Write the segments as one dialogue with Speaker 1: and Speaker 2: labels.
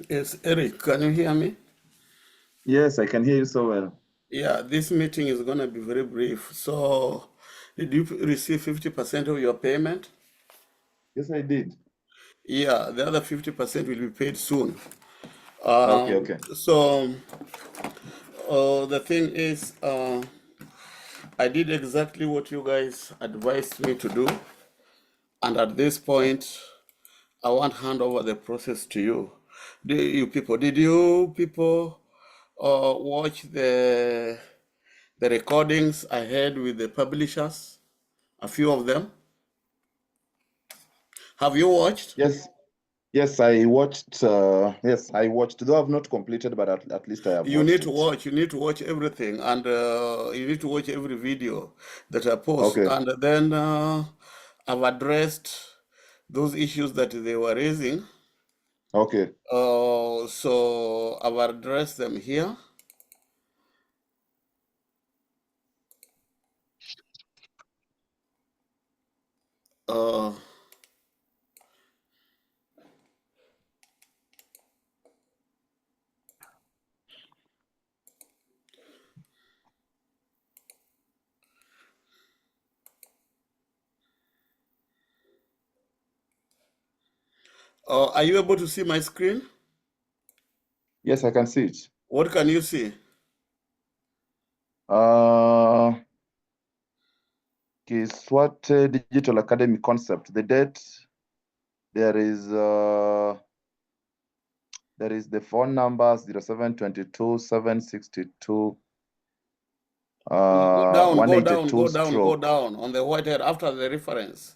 Speaker 1: Yes, Eric, can you hear me?
Speaker 2: Yes, I can hear you so well.
Speaker 1: Yeah, this meeting is going to be very brief. So, did you receive 50% of your payment?
Speaker 2: Yes, I did.
Speaker 1: Yeah, the other 50% will be paid soon.
Speaker 2: Okay, okay.
Speaker 1: So, the thing is, I did exactly what you guys advised me to do. And at this point, I want to hand over the process to you. Did you people watch the recordings I had with the publishers? A few of them. Have you watched?
Speaker 2: Yes, yes, I watched. Yes, I watched. Though I've not completed, but at least I have
Speaker 1: You
Speaker 2: watched
Speaker 1: need to
Speaker 2: it.
Speaker 1: watch. You need to watch everything, and you need to watch every video that I post.
Speaker 2: Okay,
Speaker 1: And then I've addressed those issues that they were raising.
Speaker 2: okay,
Speaker 1: So I've addressed them here. Uh, are you able to see my screen?
Speaker 2: yes, I can see it.
Speaker 1: What can you see?
Speaker 2: Uh, KISWATE Digital Academy concept. The date. There is the phone number 0722 762
Speaker 1: Go down, go down,
Speaker 2: 182
Speaker 1: go down, go
Speaker 2: stroke.
Speaker 1: down on the whitehead after the reference.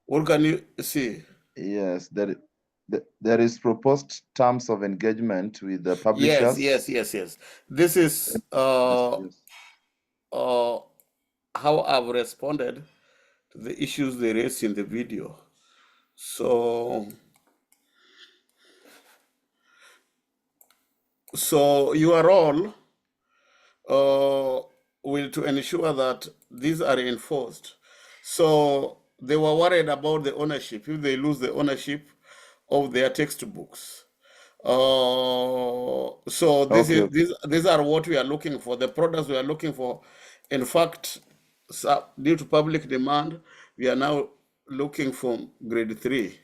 Speaker 1: What can you see?
Speaker 2: Yes, there is proposed terms of engagement with the
Speaker 1: Yes,
Speaker 2: publishers.
Speaker 1: yes, yes, yes. This is
Speaker 2: Yes, yes.
Speaker 1: uh, how I've responded to the issues they raised in the video. So, so your role will to ensure that these are enforced. So they were worried about the ownership. If they lose the ownership of their textbooks, so
Speaker 2: Okay, okay.
Speaker 1: these are what we are looking for. The products we are looking for. In fact, due to public demand, we are now looking for grade three.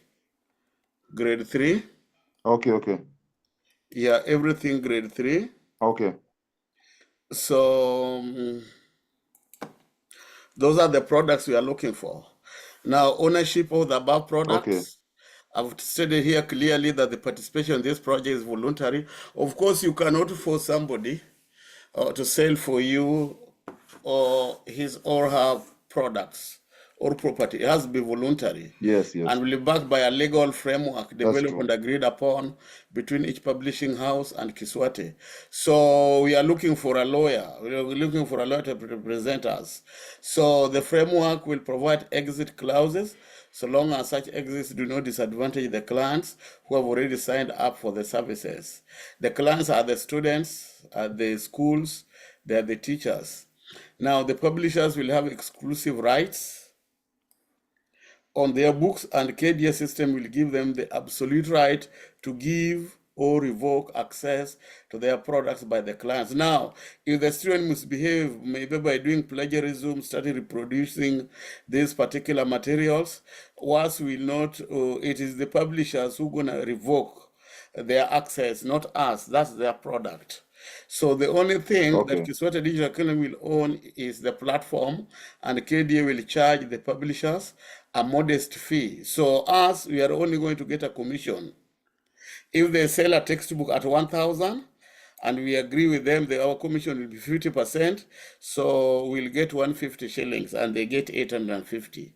Speaker 1: Grade three,
Speaker 2: Okay, okay.
Speaker 1: yeah, everything grade three.
Speaker 2: Okay.
Speaker 1: So those are the products we are looking for. Now, ownership of the above
Speaker 2: Okay.
Speaker 1: products. I've stated here clearly that the participation in this project is voluntary. Of course, you cannot force somebody to sell for you or his or her products or property. It has to be voluntary
Speaker 2: Yes,
Speaker 1: and
Speaker 2: yes.
Speaker 1: will be backed by a legal framework
Speaker 2: That's
Speaker 1: developed
Speaker 2: true.
Speaker 1: and agreed upon between each publishing house and Kiswate. So we are looking for a lawyer. We are looking for a lawyer to represent us. So the framework will provide exit clauses so long as such exits do not disadvantage the clients who have already signed up for the services. The clients are the students, are the schools, they are the teachers. Now, the publishers will have exclusive rights on their books, and KDA system will give them the absolute right to give or revoke access to their products by the clients. Now, if the student misbehave, maybe by doing plagiarism, starting reproducing these particular materials, once will not, it is the publishers who are going to revoke their access, not us. That's their product. So the only thing that
Speaker 2: Okay.
Speaker 1: Kiswate Digital Academy will own is the platform, and KDA will charge the publishers a modest fee. So us, we are only going to get a commission. If they sell a textbook at 1,000, and we agree with them that our commission will be 50%, so we'll get 150 shillings and they get 850.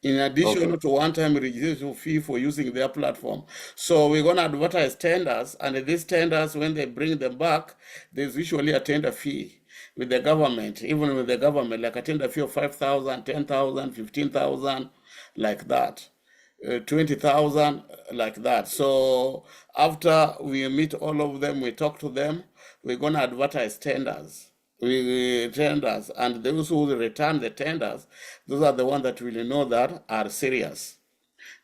Speaker 1: In
Speaker 2: Okay.
Speaker 1: addition to one-time registration fee for using their platform. So we're going to advertise tenders, and these tenders, when they bring them back, there's usually a tender fee with the government, even with the government, like a tender fee of 5,000, 10,000, 15,000, like that. 20,000 like that. So after we meet all of them, we talk to them, we're going to advertise tenders. We tenders, and those who will return the tenders, those are the ones that will know that are serious.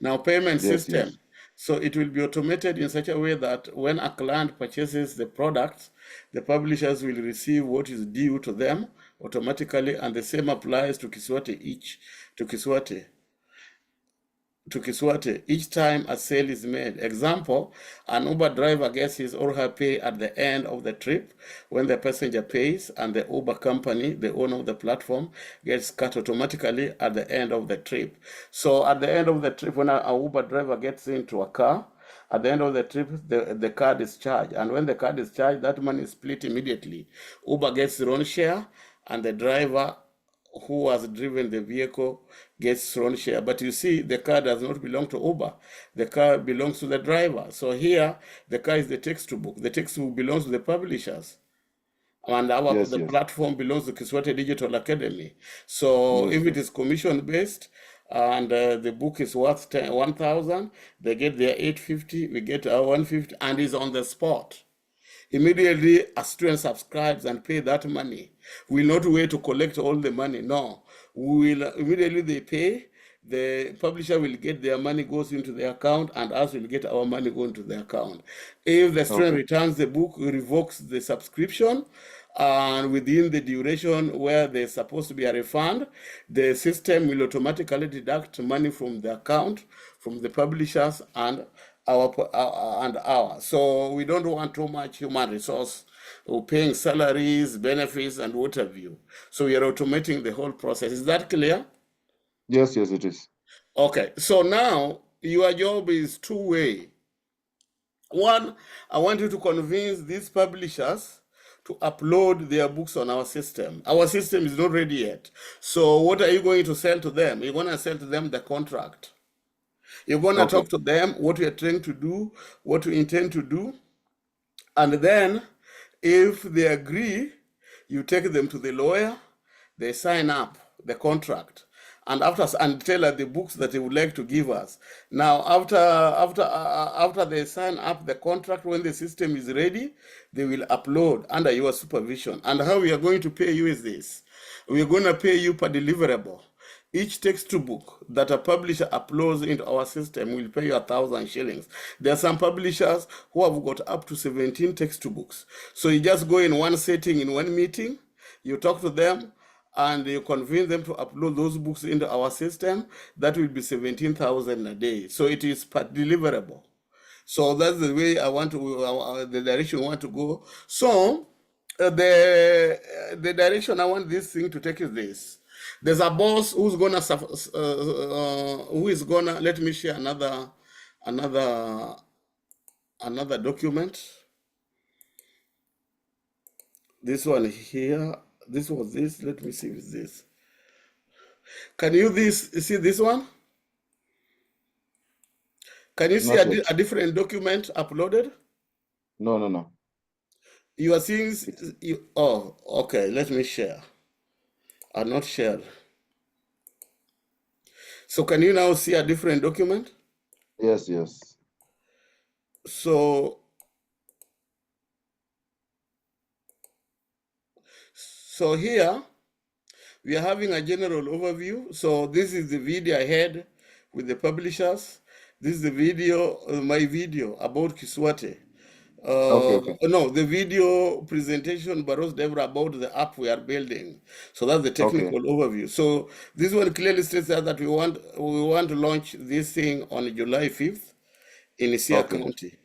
Speaker 1: Now, payment
Speaker 2: Yes,
Speaker 1: system.
Speaker 2: yes.
Speaker 1: So it will be automated in such a way that when a client purchases the product, the publishers will receive what is due to them automatically, and the same applies to Kiswate each time a sale is made. Example, an Uber driver gets his or her pay at the end of the trip when the passenger pays, and the Uber company, the owner of the platform, gets cut automatically at the end of the trip. So at the end of the trip, when a Uber driver gets into a car, at the end of the trip, the card is charged. And when the card is charged, that money is split immediately. Uber gets their own share, and the driver who has driven the vehicle gets their own share. But you see, the car does not belong to Uber. The car belongs to the driver. So here, the car is the textbook. The textbook belongs to the publishers. And
Speaker 2: Yes,
Speaker 1: the
Speaker 2: yes.
Speaker 1: platform belongs to KISWATE Digital Academy. So
Speaker 2: Yes,
Speaker 1: if it
Speaker 2: yes.
Speaker 1: is commission based and the book is worth 1,000, they get their 850, we get our 150, and is on the spot. Immediately, a student subscribes and pay that money. We will not wait to collect all the money. No, we will immediately they pay. The publisher will get their money goes into the account, and us will get our money go into the account. If the student
Speaker 2: Okay.
Speaker 1: returns the book, revokes the subscription, and within the duration where there's supposed to be a refund, the system will automatically deduct money from the account, from the publishers and our. So we don't want too much human resource paying salaries, benefits, and what have you. So we are automating the whole process. Is that clear?
Speaker 2: Yes, yes, it is.
Speaker 1: Okay. So now your job is two-way. One, I want you to convince these publishers to upload their books on our system. Our system is not ready yet. So what are you going to sell to them? You're going to sell to them the contract. You're going to
Speaker 2: Okay.
Speaker 1: talk to them what we are trying to do, what we intend to do, and then if they agree, you take them to the lawyer, they sign up the contract, and tell us the books that they would like to give us. Now, after they sign up the contract, when the system is ready, they will upload under your supervision. And how we are going to pay you is this: we are going to pay you per deliverable. Each textbook that a publisher uploads into our system will pay you 1,000 shillings. There are some publishers who have got up to 17 textbooks. So you just go in one setting, in one meeting, you talk to them, and you convince them to upload those books into our system. That will be 17,000 a day. So it is per deliverable. So that's the way I want to, the direction I want to go. So the direction I want this thing to take is this. There's a boss who's gonna who is gonna let me share another document. This one here. This was this. Let me see if it's this. Can you see this one? Can you see
Speaker 2: Not yet.
Speaker 1: a different document uploaded?
Speaker 2: No, no, no.
Speaker 1: You are seeing
Speaker 2: It's
Speaker 1: oh, okay, let me share. I've not shared. So can you now see a different document?
Speaker 2: yes, yes.
Speaker 1: So here we are having a general overview. So this is the video I had with the publishers. This is the video, my video about KISWATE.
Speaker 2: Okay, okay.
Speaker 1: No, the video presentation by Rose Deborah about the app we are building. So that's the
Speaker 2: Okay.
Speaker 1: technical overview. So this one clearly states that we want to launch this thing on July 5th in Isia
Speaker 2: Okay.
Speaker 1: County.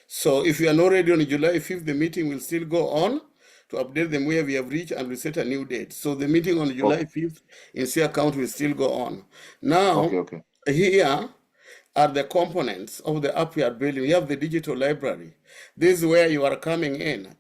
Speaker 1: So if you are not ready on July 5th, the meeting will still go on to update them where we have reached, and we set a new date. So the meeting on July 5th in Isia County will still go on. Now,
Speaker 2: Okay, okay.
Speaker 1: here are the components of the app we are building. We have the digital library. This is where you are coming in.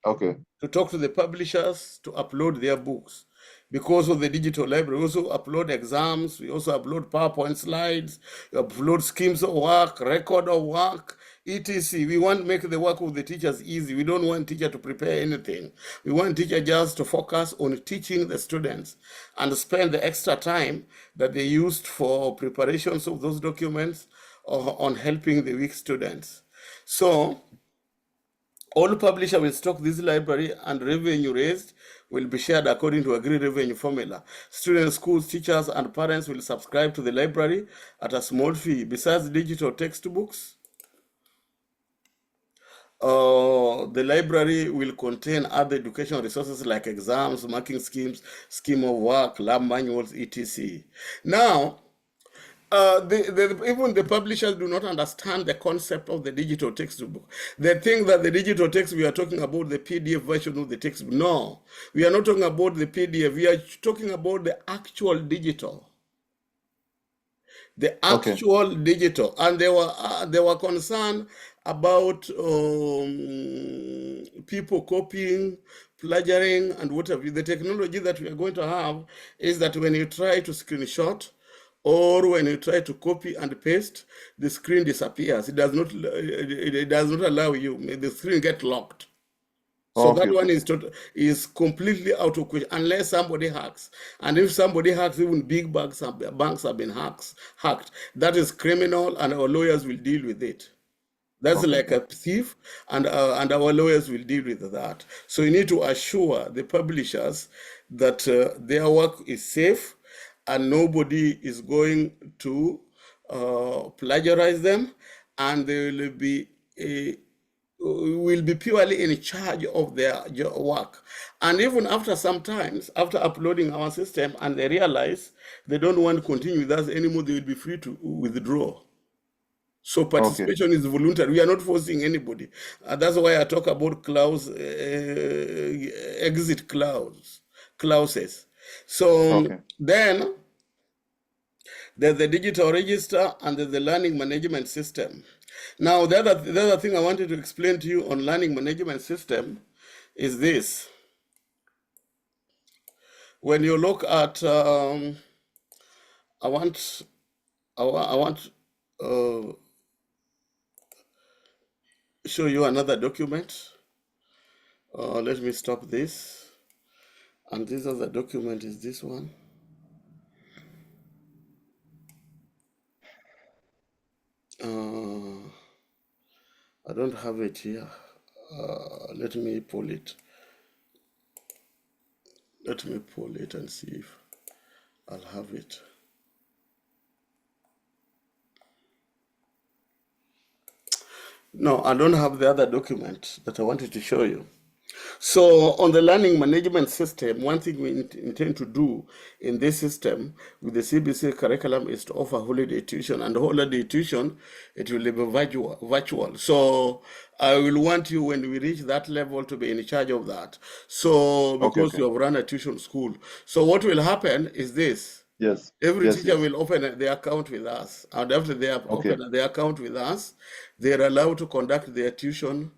Speaker 2: Okay.
Speaker 1: To talk to the publishers to upload their books. Because of the digital library, we also upload exams, we also upload PowerPoint slides, we upload schemes of work, record of work, etc. We want to make the work of the teachers easy. We don't want teacher to prepare anything. We want teacher just to focus on teaching the students and spend the extra time that they used for preparations of those documents on helping the weak students. So all publisher will stock this library, and revenue raised will be shared according to agreed revenue formula. Students, schools, teachers, and parents will subscribe to the library at a small fee. Besides digital textbooks, the library will contain other educational resources like exams, marking schemes, scheme of work, lab manuals, etc. Now, even the publishers do not understand the concept of the digital textbook. They think that the digital text, we are talking about the PDF version of the textbook. No, we are not talking about the PDF. We are talking about the actual digital. The actual digital. And they were concerned about people copying, plagiarizing, and whatever. The technology that we are going to have is that when you try to screenshot, or when you try to copy and paste, the screen disappears. It does not allow you. The screen gets locked. So that one is completely out of question unless somebody hacks. And if somebody hacks, even big banks have been hacked. That is criminal, and our lawyers will deal with it. That's like a thief, and our lawyers will deal with that. So you need to assure the publishers that their work is safe, and nobody is going to plagiarize them, and they will be purely in charge of their work. And even after sometimes, after uploading our system, and they realize they don't want to continue with us anymore, they will be free to withdraw. So participation is voluntary. We are not forcing anybody. That's why I talk about exit clauses. So then there's the digital register, and there's the learning management system. Now, the other thing I wanted to explain to you on learning management system is this. When you look at, I want show you another document. Let me stop this. And this other document is this one. I don't have it here. Let me pull it. Let me pull it and see if I'll have it. No, I don't have the other document that I wanted to show you. So on the learning management system, one thing we intend to do in this system with the CBC curriculum is to offer holiday tuition. And holiday tuition, it will be virtual. So I will want you, when we reach that level, to be in charge of that. So because you have run a tuition school. So what will happen is this.
Speaker 2: Yes.
Speaker 1: Every teacher will open their account with us. And after they have opened their account with us, they're allowed to conduct their tuition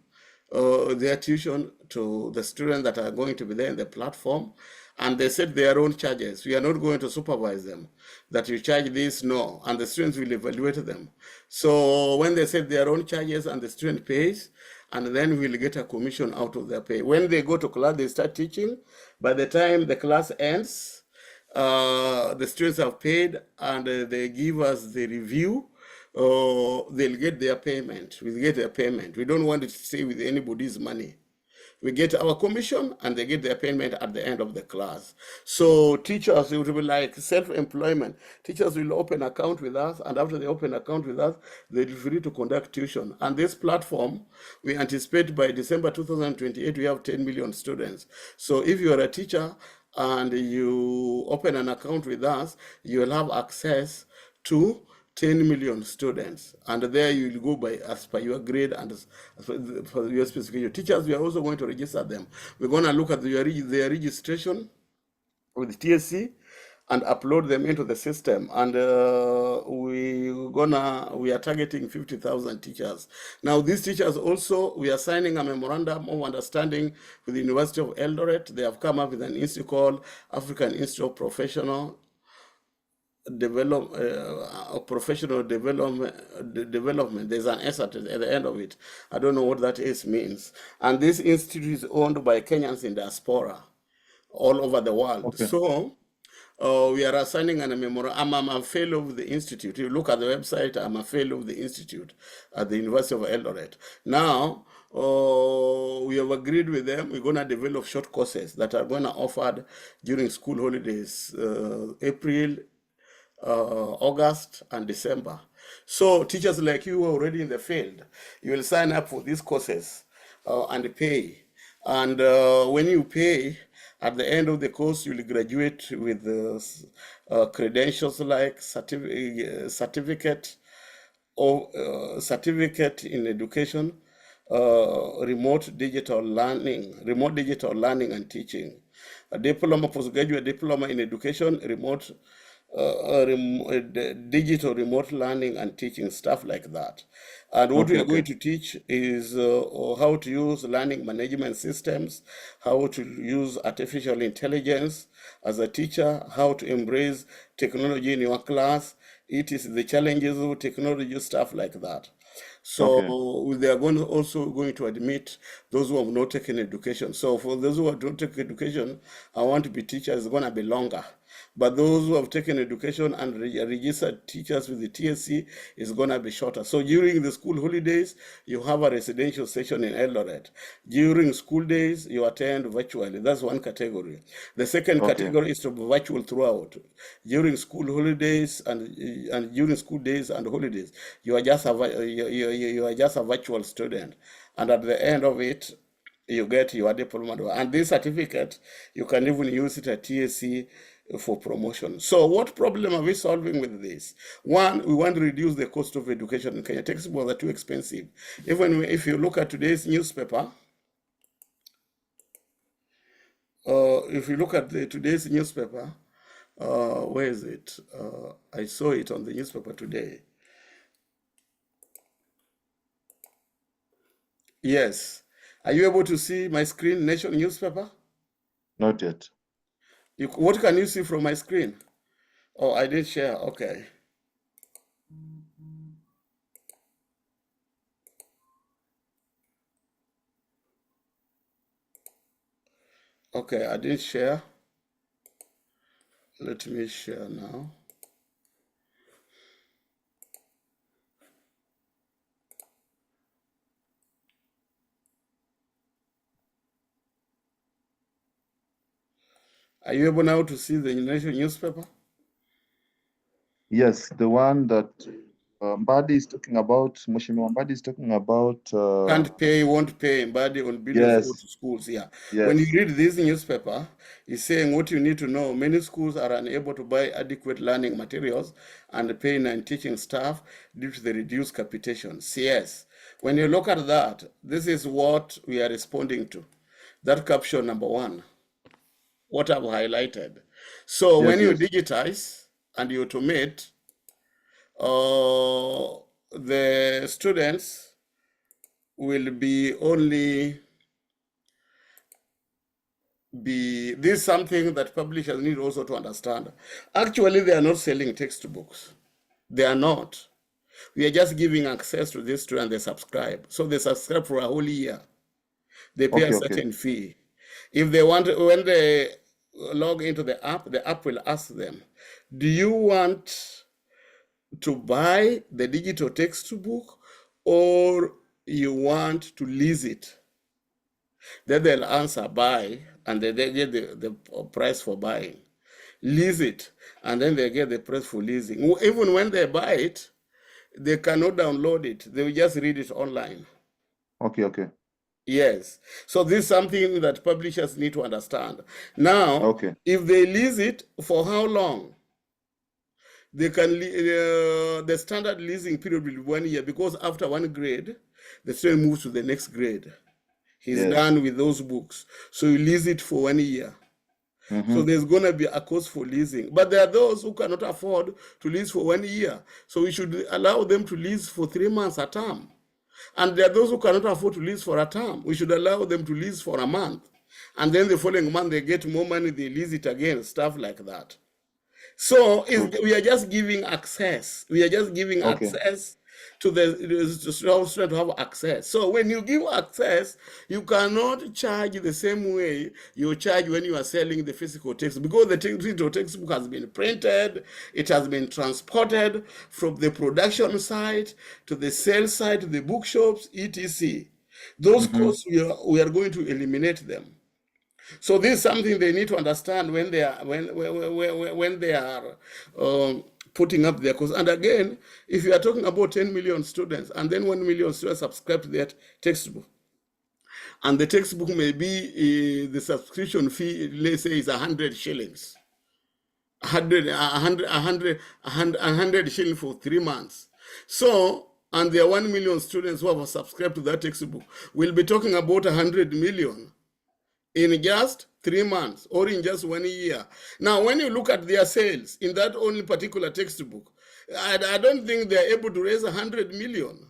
Speaker 1: to the students that are going to be there in the platform, and they set their own charges. We are not going to supervise them, that you charge this, no, and the students will evaluate them. So when they set their own charges and the student pays, and then we'll get a commission out of their pay. When they go to class, they start teaching. By the time the class ends, the students have paid, and they give us the review. They'll get their payment. We'll get their payment. We don't want to stay with anybody's money. We get our commission, and they get their payment at the end of the class. So teachers, it will be like self-employment. Teachers will open an account with us, and after they open an account with us, they'll be free to conduct tuition. And this platform, we anticipate by December 2028, we have 10 million students. So if you are a teacher and you open an account with us, you will have access to 10 million students, and there you will go by as per your grade and as for your specification. Teachers, we are also going to register them. We're going to look at their registration with TSC and upload them into the system. And we are targeting 50,000 teachers. Now, these teachers also, we are signing a memorandum of understanding with the University of Eldoret. They have come up with an institute called African Institute of Professional development. There's an S at the end of it. I don't know what that S means. And this institute is owned by Kenyans in diaspora all over the world. So we are assigning a memorandum. I'm a fellow of the institute. You look at the website, I'm a fellow of the institute at the University of Eldoret. Now, we have agreed with them. We're going to develop short courses that are going to offered during school holidays, April, August, and December. So teachers like you who are already in the field, you will sign up for these courses and pay. And when you pay, at the end of the course, you will graduate with credentials like certificate or certificate in education, remote digital learning and teaching, a diploma, postgraduate diploma in education, digital remote learning and teaching, stuff like that. And what we
Speaker 2: Okay,
Speaker 1: are going
Speaker 2: okay.
Speaker 1: to teach is how to use learning management systems, how to use artificial intelligence as a teacher, how to embrace technology in your class. It is the challenges of technology, stuff like that.
Speaker 2: Okay.
Speaker 1: So they are also going to admit those who have not taken education. So for those who have not taken education, I want to be teachers is going to be longer. But those who have taken education and registered teachers with the TSC is going to be shorter. So during the school holidays, you have a residential session in Eldoret. During school days, you attend virtually. That's one category. The second
Speaker 2: Okay.
Speaker 1: category is to be virtual throughout. During school holidays and during school days and holidays, you are just you are just a virtual student. And at the end of it, you get your diploma. And this certificate, you can even use it at TSC for promotion. So what problem are we solving with this? One, we want to reduce the cost of education in Kenya. Textbooks are too expensive. Even if you look at today's newspaper, if you look at today's newspaper, where is it? I saw it on the newspaper today. Yes. Are you able to see my screen, Nation newspaper?
Speaker 2: Not yet.
Speaker 1: What can you see from my screen? Oh, I did share. Okay. Okay, I did share. Let me share now. Are you able now to see the Nation newspaper?
Speaker 2: Yes, the one that Mbadi is talking about, Mheshimiwa Mbadi is talking about.
Speaker 1: Can't pay, won't pay, embody on bill of fare
Speaker 2: Yes,
Speaker 1: to schools. Yeah. When you
Speaker 2: yes.
Speaker 1: read this newspaper, it's saying what you need to know. Many schools are unable to buy adequate learning materials and pay and teaching staff due to the reduced capitation. Yes. When you look at that, this is what we are responding to. That caption number one, what I've highlighted. So when
Speaker 2: Yes,
Speaker 1: you
Speaker 2: yes.
Speaker 1: digitize and you automate, the students will be only be this is something that publishers need also to understand. Actually, they are not selling textbooks. They are not. We are just giving access to this student. They subscribe. So they subscribe for a whole year. They pay a
Speaker 2: Okay, okay.
Speaker 1: certain fee. If they want, when they log into the app will ask them, do you want to buy the digital textbook or you want to lease it? Then they'll answer buy, and then they get the price for buying. Lease it, and then they get the price for leasing. Even when they buy it, they cannot download it. They will just read it online.
Speaker 2: Okay, okay.
Speaker 1: Yes. So this is something that publishers need to understand. Now,
Speaker 2: Okay.
Speaker 1: if they lease it, for how long? They can the standard leasing period will be 1 year, because after one grade, the student moves to the next grade. He's
Speaker 2: Yes.
Speaker 1: done with those books. So you lease it for 1 year. So there's going to be a cost for leasing. But there are those who cannot afford to lease for 1 year. So we should allow them to lease for 3 months a term. And there are those who cannot afford to lease for a term. We should allow them to lease for a month. And then the following month, they get more money, they lease it again, stuff like that. So
Speaker 2: Good.
Speaker 1: we are just giving access. We are just giving
Speaker 2: Okay.
Speaker 1: access to the student to have access. So when you give access, you cannot charge the same way you charge when you are selling the physical text, because the digital textbook has been printed, it has been transported from the production site to the sale site to the bookshops, etc. Those costs, we are going to eliminate them. So this is something they need to understand when they are when they are putting up their course. And again, if you are talking about 10 million students, and then 1 million students subscribe to that textbook, and the textbook may be the subscription fee, let's say, is 100 shillings, 100 shillings for 3 months. So, and there are 1 million students who have subscribed to that textbook. We'll be talking about 100 million in just 3 months or in just 1 year. Now, when you look at their sales in that only particular textbook, I don't think they're able to raise 100 million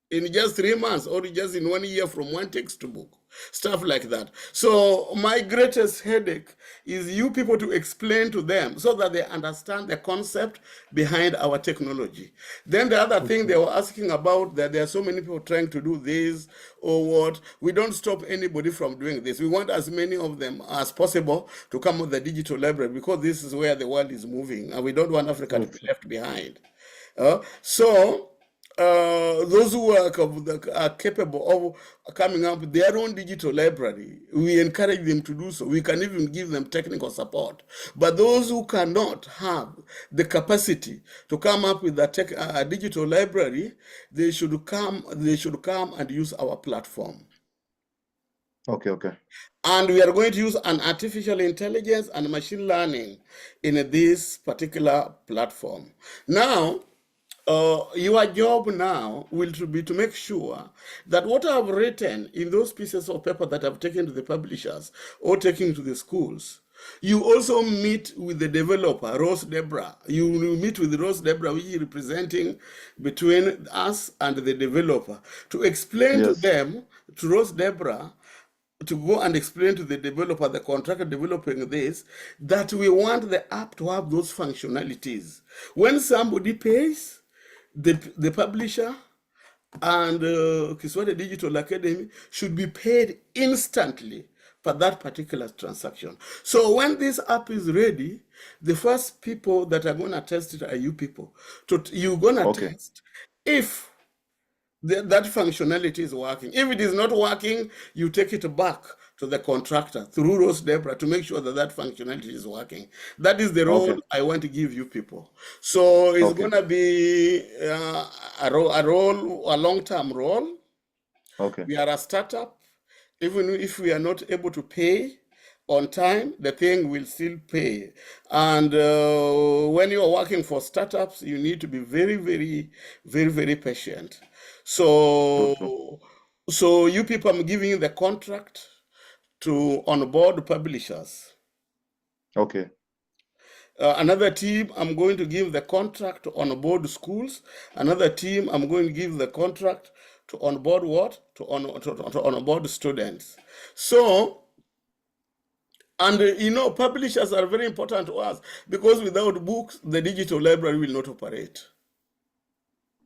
Speaker 1: in just 3 months or just in 1 year from one textbook, stuff like that. So my greatest headache is you people to explain to them so that they understand the concept behind our technology. Then the other thing they were asking about, that there are so many people trying to do this or what, we don't stop anybody from doing this. We want as many of them as possible to come with the digital library, because this is where the world is moving and we don't want Africa to be left behind. Those who are capable of coming up with their own digital library, we encourage them to do so. We can even give them technical support. But those who cannot have the capacity to come up with a digital library, they should come and use our platform.
Speaker 2: Okay.
Speaker 1: And we are going to use an artificial intelligence and machine learning in this particular platform. Now, your job now will be to make sure that what I've written in those pieces of paper that I've taken to the publishers or taken to the schools, you also meet with the developer, Rose Debra. You meet with Rose Debra, which is representing between us and the developer, to explain to them, to Rose Debra, to go and explain to the developer, the contractor developing this, that we want the app to have those functionalities. When somebody pays, the publisher and KISWATE Digital Academy should be paid instantly for that particular transaction. So when this app is ready, the first people that are going to test it are you people. You're going to test if that functionality is working. If it is not working, you take it back to the contractor through Rose Debra to make sure that that functionality is working. That is the role I want to give you people. So it's going to be a long-term role. We are a startup. Even if we are not able to pay on time, the thing will still pay. And when you are working for startups, you need to be very, very, very, very patient. So you people, I'm giving you the contract to onboard publishers.
Speaker 2: Okay.
Speaker 1: Another team, I'm going to give the contract to onboard schools. Another team, I'm going to give the contract to onboard what? To onboard students. So, and publishers are very important to us, because without books, the digital library will not operate.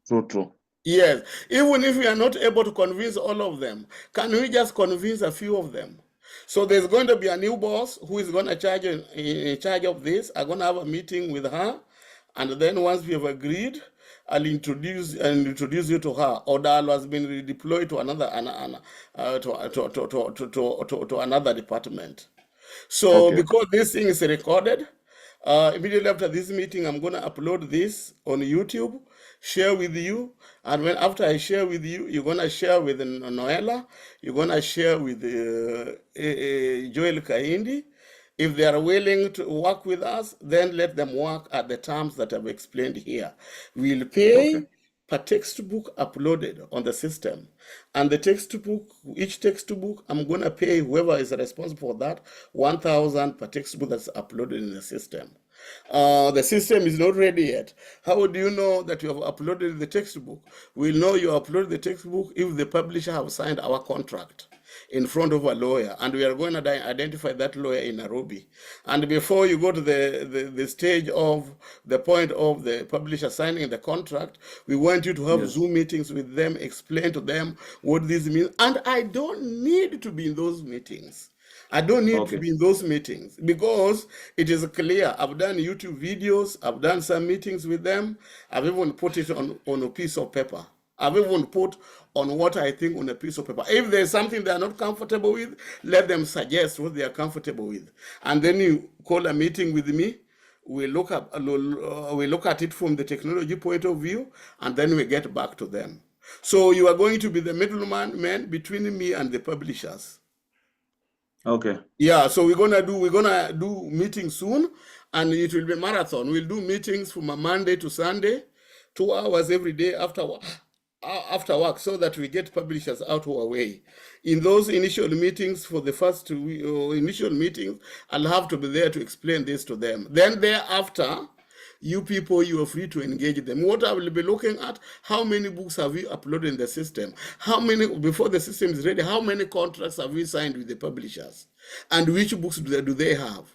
Speaker 2: True.
Speaker 1: Yes. Even if we are not able to convince all of them, can we just convince a few of them? So there's going to be a new boss who is going to in charge of this. I'm going to have a meeting with her, and then once we have agreed, I'll introduce you to her. Odal has been redeployed to another department. So because this thing is recorded, immediately after this meeting, I'm going to upload this on YouTube, share with you, and after I share with you, you're going to share with Noella, you're going to share with Joel Kaindi. If they are willing to work with us, then let them work at the terms that I've explained here. We'll pay per textbook uploaded on the system. And the textbook, each textbook, I'm going to pay whoever is responsible for that 1,000 per textbook that's uploaded in the system. The system is not ready yet. How do you know that you have uploaded the textbook? We'll know you uploaded the textbook if the publisher have signed our contract in front of a lawyer, and we are going to identify that lawyer in Nairobi. And before you go to the stage of the point of the publisher signing the contract, we want you to have Zoom meetings with them, explain to them what this means. And I don't need to be in those meetings. I don't need to be in those meetings, because it is clear. I've done YouTube videos, I've done some meetings with them, I've even put it on a piece of paper. I've even put on what I think on a piece of paper. If there's something they are not comfortable with, let them suggest what they are comfortable with. And then you call a meeting with me. We look at it from the technology point of view, and then we get back to them. So you are going to be the middleman between me and the publishers.
Speaker 2: Okay.
Speaker 1: Yeah, so we're gonna do meetings soon, and it will be marathon. We'll do meetings from a Monday to Sunday, 2 hours every day after work, so that we get publishers out of our way. In those initial meetings, for the first initial meetings, I'll have to be there to explain this to them. Then thereafter, you people, you are free to engage them. What I will be looking at, how many books have you uploaded in the system? How many, before the system is ready, how many contracts have you signed with the publishers? And which books do they have?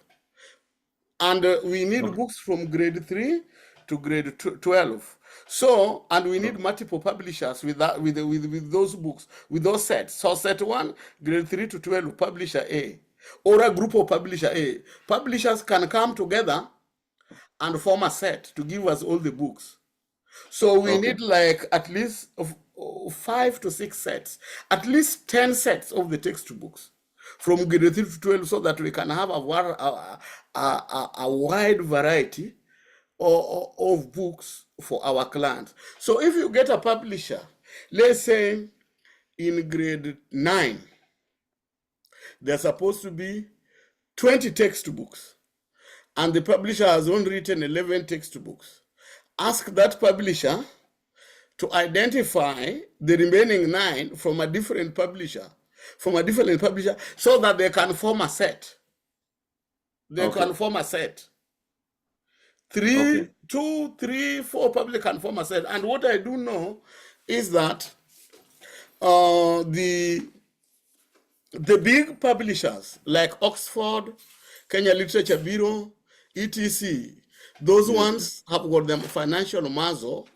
Speaker 1: And we need books from grade 3 to grade 12. So, and we need multiple publishers with that, with those books, with those sets. So set 1, grade 3 to 12, publisher A, or a group of publisher A. Publishers can come together and form a set to give us all the books. So we need like at least 5 to 6 sets, at least 10 sets of the textbooks from grade 3 to 12, so that we can have a wide variety of books for our clients. So if you get a publisher, let's say in grade 9, there's supposed to be 20 textbooks, and the publisher has only written 11 textbooks. Ask that publisher to identify the remaining 9 from a different publisher, so that they can form a set. They can form a set. 2, 3, 4 public can form a set. And what I do know is that the big publishers like Oxford, Kenya Literature Bureau, etc., those ones have got them financial muscle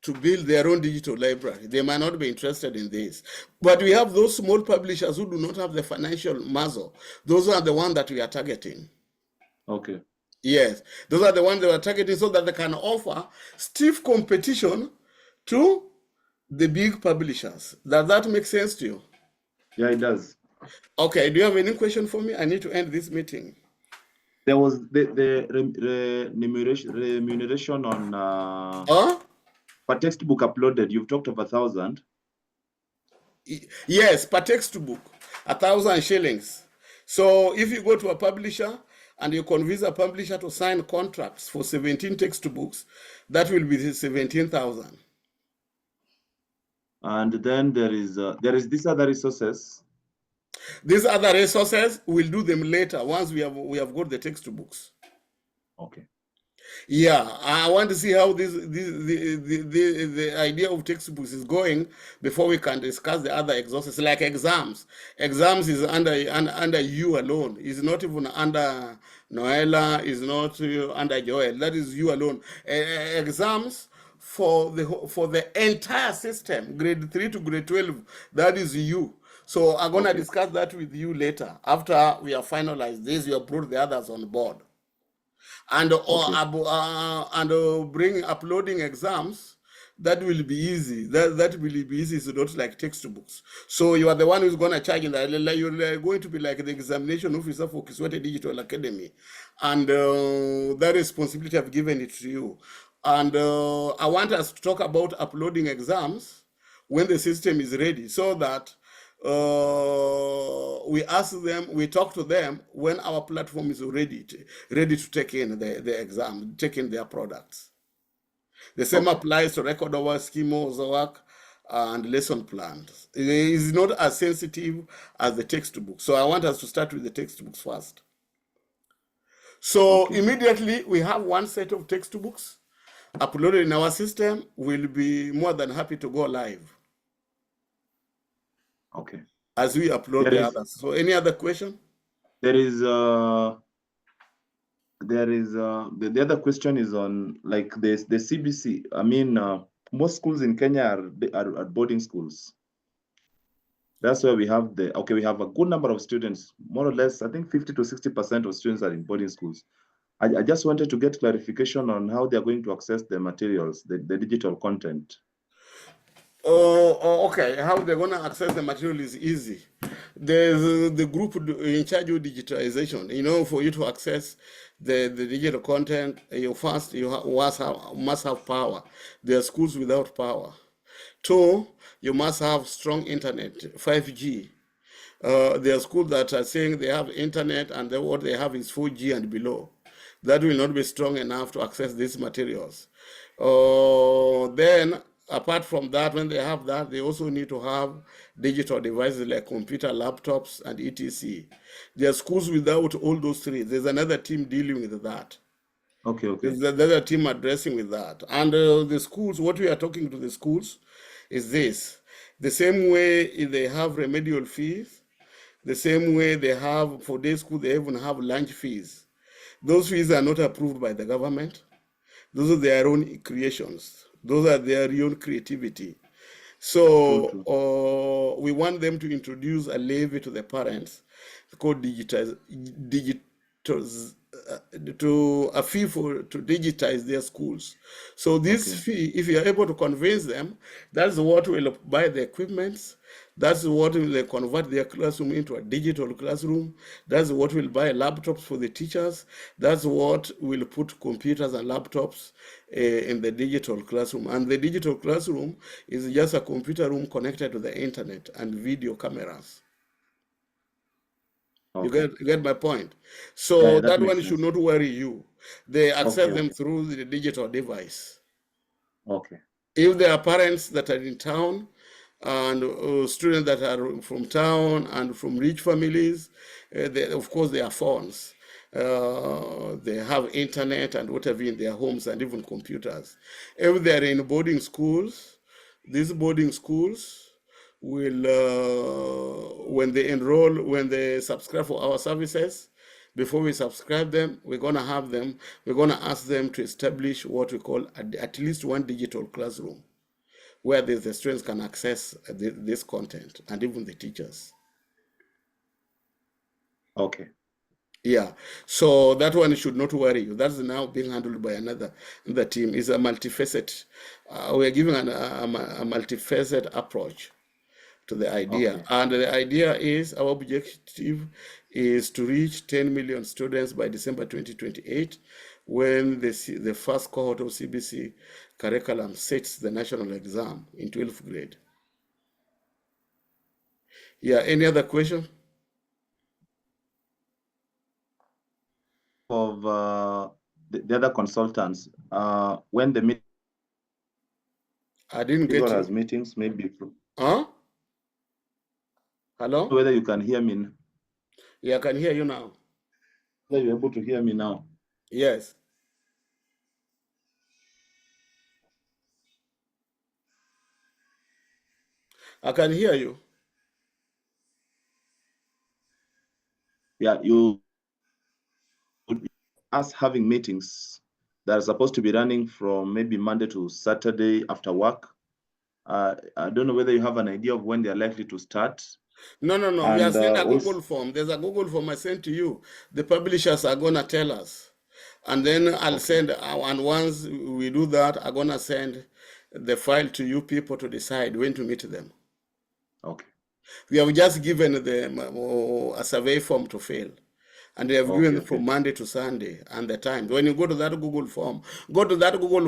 Speaker 1: to build their own digital library. They might not be interested in this. But we have those small publishers who do not have the financial muscle. Those are the ones that we are targeting.
Speaker 2: Okay.
Speaker 1: Yes, those are the ones that we are targeting, so that they can offer stiff competition to the big publishers. Does that make sense to you?
Speaker 2: Yeah, it does.
Speaker 1: Okay, do you have any question for me? I need to end this meeting.
Speaker 2: There was the remuneration on per textbook uploaded. You've talked of 1,000.
Speaker 1: Yes, per textbook, 1,000 shillings. So if you go to a publisher and you convince a publisher to sign contracts for 17 textbooks, that will be 17,000.
Speaker 2: And then there is these other resources.
Speaker 1: These other resources, we'll do them later once we have got the textbooks.
Speaker 2: Okay.
Speaker 1: Yeah, I want to see how the idea of textbooks is going before we can discuss the other resources, like exams. Exams is under you alone. It's not even under Noella. It's not under Joel. That is you alone. Exams for the entire system, grade 3 to grade 12. That is you. So I'm gonna discuss that with you later after we have finalized this. You have brought the others on board. And bring uploading exams, that will be easy. That will be easy. It's not like textbooks. So you are the one who's going to charge in that. You're going to be like the examination officer for KISWATE Digital Academy, and that responsibility I've given it to you. And I want us to talk about uploading exams when the system is ready, so that we ask them, we talk to them when our platform is ready to take in the exam, take in their products. The same applies to record over schemas, work, and lesson plans. It is not as sensitive as the textbook. So I want us to start with the textbooks first. So immediately we have one set of textbooks uploaded in our system. We'll be more than happy to go live.
Speaker 2: Okay.
Speaker 1: As we upload the others. So any other question?
Speaker 2: There is the other question is on like the CBC. I mean, most schools in Kenya are boarding schools. That's where we have we have a good number of students, more or less. I think 50 to 60% of students are in boarding schools. I just wanted to get clarification on how they are going to access the materials, the digital content.
Speaker 1: Okay. How they're going to access the material is easy. There's the group in charge of digitalization. You know, for you to access the digital content, must have power. There are schools without power. Two, you must have strong internet, 5G. There are schools that are saying they have internet and what they have is 4G and below. That will not be strong enough to access these materials. Then, apart from that, when they have that, they also need to have digital devices like computer, laptops, and etc. There are schools without all those three. There's another team dealing with that.
Speaker 2: Okay, okay,
Speaker 1: There's another team addressing with that. And the schools, what we are talking to the schools is this. The same way they have remedial fees, the same way they have for day school, they even have lunch fees. Those fees are not approved by the government. Those are their own creations. Those are their own creativity.
Speaker 2: true,
Speaker 1: So
Speaker 2: true.
Speaker 1: we want them to introduce a levy to the parents called to a fee to digitize their schools. So this
Speaker 2: Okay,
Speaker 1: fee, if you are able to convince them, that's what will buy the equipments. That's what will convert their classroom into a digital classroom. That's what will buy laptops for the teachers. That's what will put computers and laptops in the digital classroom. And the digital classroom is just a computer room connected to the internet and video cameras.
Speaker 2: okay.
Speaker 1: You get my point?
Speaker 2: Yeah,
Speaker 1: So
Speaker 2: yeah, that
Speaker 1: that
Speaker 2: makes
Speaker 1: one should
Speaker 2: sense.
Speaker 1: not worry you. They
Speaker 2: Okay,
Speaker 1: access them
Speaker 2: okay,
Speaker 1: through the digital device.
Speaker 2: okay,
Speaker 1: If there are parents that are in town and students that are from town and from rich families, of course, they are phones. They have internet and whatever in their homes and even computers. If they're in boarding schools, these boarding schools will, when they subscribe for our services, before we subscribe them, we're going to ask them to establish what we call at least one digital classroom where the students can access this content and even the teachers.
Speaker 2: okay.
Speaker 1: Yeah, so that one should not worry you. That's now being handled by another team. It's a multifaceted. We are giving a multifaceted approach to the idea.
Speaker 2: Okay.
Speaker 1: And the idea is our objective is to reach 10 million students by December 2028 when the first cohort of CBC curriculum sets the national exam in 12th grade. Yeah, any other question?
Speaker 2: Of the other consultants, when the meeting
Speaker 1: I didn't get you.
Speaker 2: has meetings, maybe
Speaker 1: Huh? Hello?
Speaker 2: whether you can hear me,
Speaker 1: Yeah, I can hear you now.
Speaker 2: whether you're able to hear me now.
Speaker 1: Yes. I can hear you.
Speaker 2: Yeah, you us having meetings that are supposed to be running from maybe Monday to Saturday after work. I don't know whether you have an idea of when they're likely to start.
Speaker 1: No, no, no. We are
Speaker 2: And
Speaker 1: sending a
Speaker 2: also,
Speaker 1: Google form. There's a Google form I sent to you. The publishers are going to tell us. And then I'll
Speaker 2: okay,
Speaker 1: send, and once we do that, I'm going to send the file to you people to decide when to meet them.
Speaker 2: okay,
Speaker 1: We have just given them a survey form to fill. And they have
Speaker 2: okay,
Speaker 1: given
Speaker 2: okay,
Speaker 1: from Monday to Sunday and the time. When you go to that Google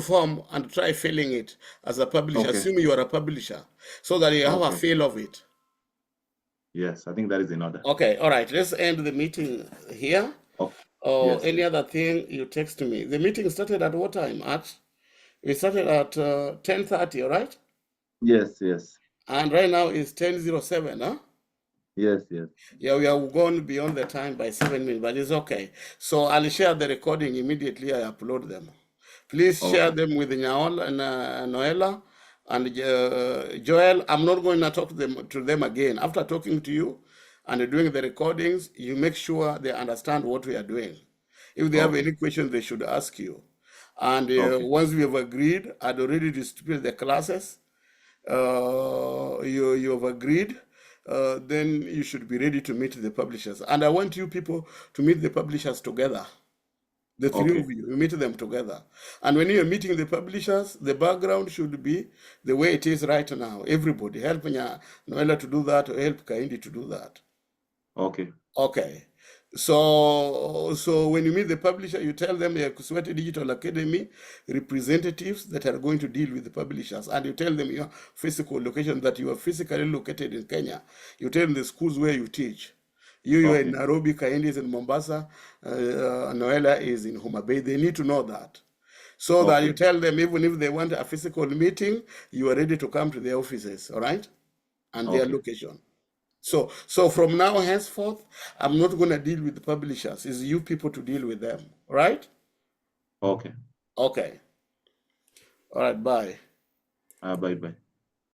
Speaker 1: form and try filling it as a publisher.
Speaker 2: okay.
Speaker 1: Assume you are a publisher so that you have a
Speaker 2: Okay.
Speaker 1: feel of it.
Speaker 2: Yes, I think that is in order.
Speaker 1: Okay, all right. Let's end the meeting here.
Speaker 2: Oh,
Speaker 1: Or
Speaker 2: yes,
Speaker 1: any
Speaker 2: yes.
Speaker 1: other thing, you text me. The meeting started at what time? We started at 10:30, all right?
Speaker 2: Yes, yes.
Speaker 1: And right now it's 10:07, huh?
Speaker 2: Yes, yes.
Speaker 1: Yeah, we have gone beyond the time by 7 minutes, but it's okay. So I'll share the recording immediately I upload them. Please share
Speaker 2: Okay.
Speaker 1: them with Nyaol and Noella and Joel. I'm not going to talk to them again. After talking to you and doing the recordings, you make sure they understand what we are doing. If they have
Speaker 2: Okay.
Speaker 1: any questions, they should ask you. And
Speaker 2: Okay.
Speaker 1: once we have agreed, I'd already distributed the classes. You have agreed. Then you should be ready to meet the publishers. And I want you people to meet the publishers together. The three
Speaker 2: Okay.
Speaker 1: of you meet them together. And when you're meeting the publishers, the background should be the way it is right now. Everybody help Noella to do that, or help Kaindi to do that.
Speaker 2: Okay.
Speaker 1: Okay. So when you meet the publisher, you tell them you're KISWATE Digital Academy representatives that are going to deal with the publishers, and you tell them your physical location, that you are physically located in Kenya. You tell them the schools where you teach. You are in
Speaker 2: Okay.
Speaker 1: Nairobi, Kaindi is in Mombasa, Noella is in Homa Bay. They need to know that. So that you
Speaker 2: Okay.
Speaker 1: tell them, even if they want a physical meeting, you are ready to come to their offices, all right? And their
Speaker 2: Okay.
Speaker 1: location. So from now henceforth, I'm not going to deal with the publishers. It's you people to deal with them, all right?
Speaker 2: Okay.
Speaker 1: Okay. All right, bye.
Speaker 2: Bye bye.